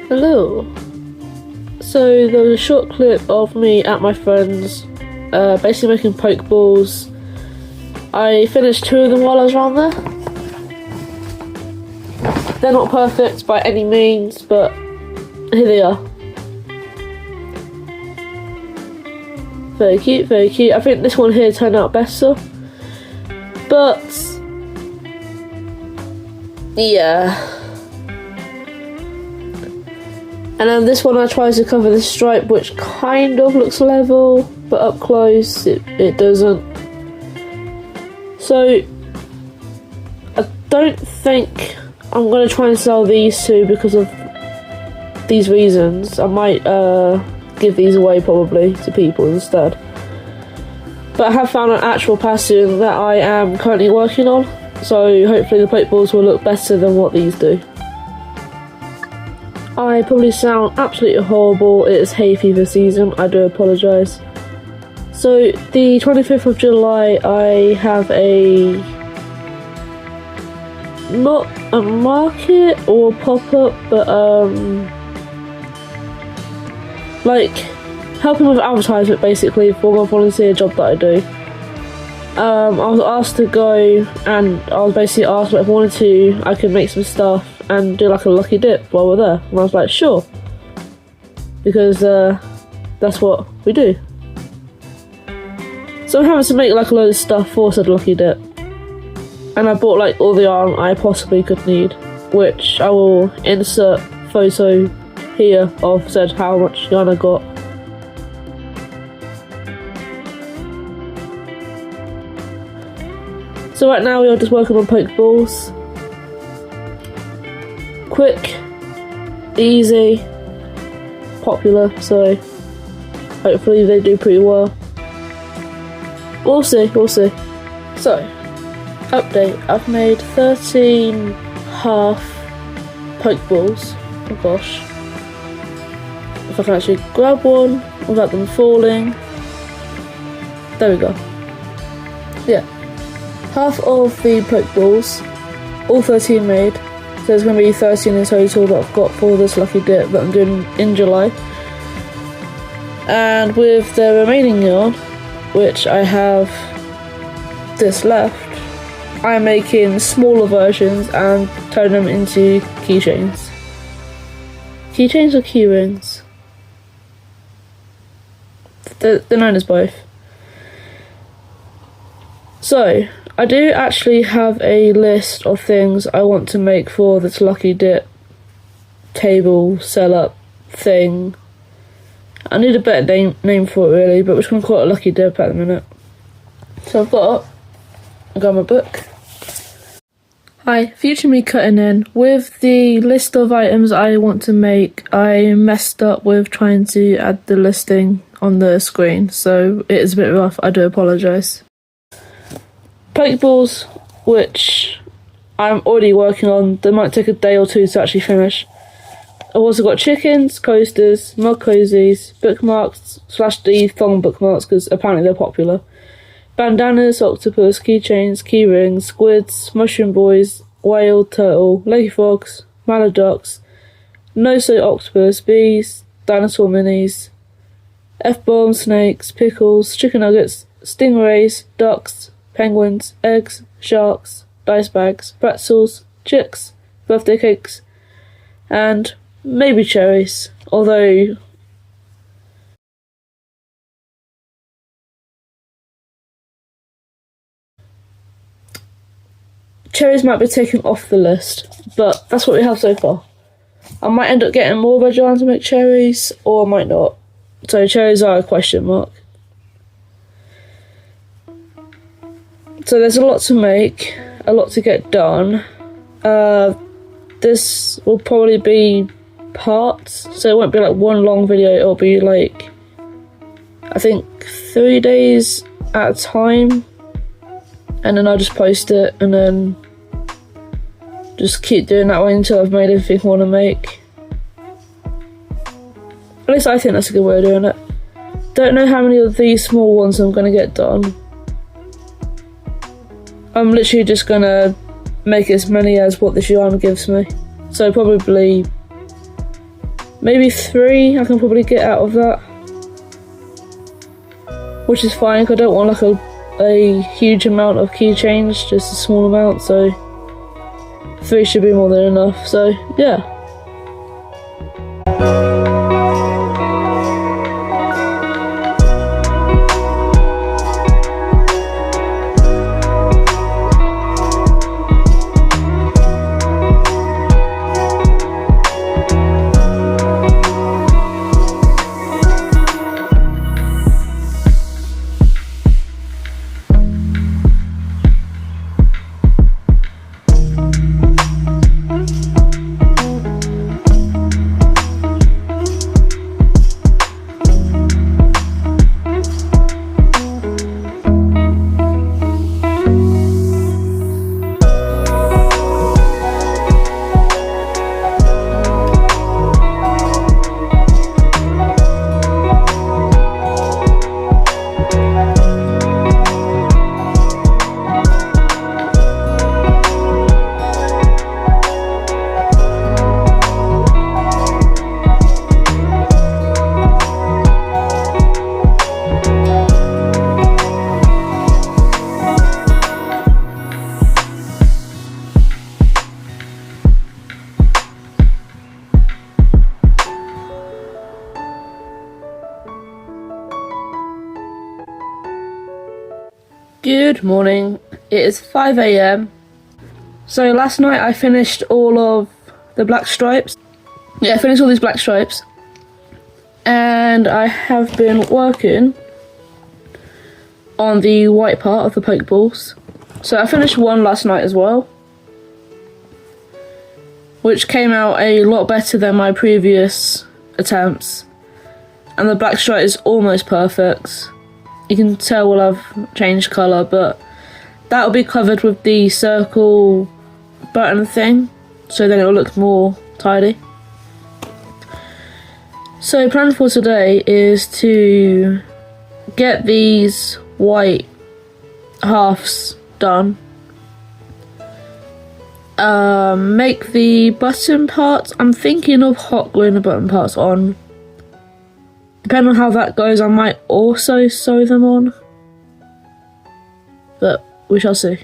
Hello. So there was a short clip of me at my friend's, basically making Pokeballs. I finished 2 of them while I was around there. They're not perfect by any means, but here they are. Very cute, very cute. I think this one here turned out better. But yeah. And then this one I tried to cover the stripe, which kind of looks level, but up close it doesn't. So I don't think I'm going to try and sell these 2 because of these reasons. I might give these away probably to people instead. But I have found an actual pattern that I am currently working on, so hopefully the Pokeballs will look better than what these do. I probably sound absolutely horrible. It is hay fever season, I do apologise. So the 25th of July I have not a market or pop-up, but like helping with advertisement basically for my volunteer job that I do. I was asked to go, and I was basically asked if I wanted to, I could make some stuff and do like a lucky dip while we're there. And I was like, sure. Because that's what we do. So I'm having to make like a load of stuff for said lucky dip. And I bought like all the yarn I possibly could need, which I will insert photo here of said how much yarn I got. So right now we are just working on Pokeballs. Quick, easy, popular, so hopefully they do pretty well. We'll see, we'll see. So, update, I've made 13 half Pokeballs. Oh gosh. If I can actually grab one without them falling. There we go. Yeah. Half of the Pokeballs, all 13 made. So there's going to be 13 in total that I've got for this lucky dip that I'm doing in July. And with the remaining yarn, which I have this left, I'm making smaller versions and turning them into keychains. Keychains or key rings? They're known as both. So, I do actually have a list of things I want to make for this lucky dip table sell-up thing. I need a better name for it really, but we're just going to call it a lucky dip at the minute. So I've got my book. Hi, future me cutting in. With the list of items I want to make, I messed up with trying to add the listing on the screen, so it is a bit rough, I do apologise. Pokeballs, which I'm already working on, they might take a day or two to actually finish. I've also got chickens, coasters, mug cozies, bookmarks /D thong bookmarks because apparently they're popular, bandanas, octopus, keychains, key rings, squids, mushroom boys, whale, turtle, lady frogs, maladucks, no-so octopus, bees, dinosaur minis, F-bombs, snakes, pickles, chicken nuggets, stingrays, ducks, penguins, eggs, sharks, dice bags, pretzels, chicks, birthday cakes, and maybe cherries, although cherries might be taken off the list, but that's what we have so far. I might end up getting more veg to make cherries, or I might not. So cherries are a question mark. So there's a lot to make, a lot to get done. This will probably be parts, so it won't be like one long video, it'll be like, I think 3 days at a time, and then I'll just post it, and then just keep doing that way until I've made everything I want to make. At least I think that's a good way of doing it. Don't know how many of these small ones I'm going to get done. I'm literally just going to make as many as what this yarn gives me. So probably, maybe 3 I can probably get out of that. Which is fine, because I don't want like a huge amount of keychains, just a small amount, so 3 should be more than enough, so yeah. Good morning, it is 5 AM. So last night I finished all of the black stripes. Yeah, I finished all these black stripes. And I have been working on the white part of the Pokeballs. So I finished one last night as well, which came out a lot better than my previous attempts. And the black stripe is almost perfect. You can tell we'll have changed colour, but that'll be covered with the circle button thing, so then it will look more tidy. So plan for today is to get these white halves done. Make the button parts. I'm thinking of hot gluing the button parts on. Depending on how that goes, I might also sew them on. But we shall see.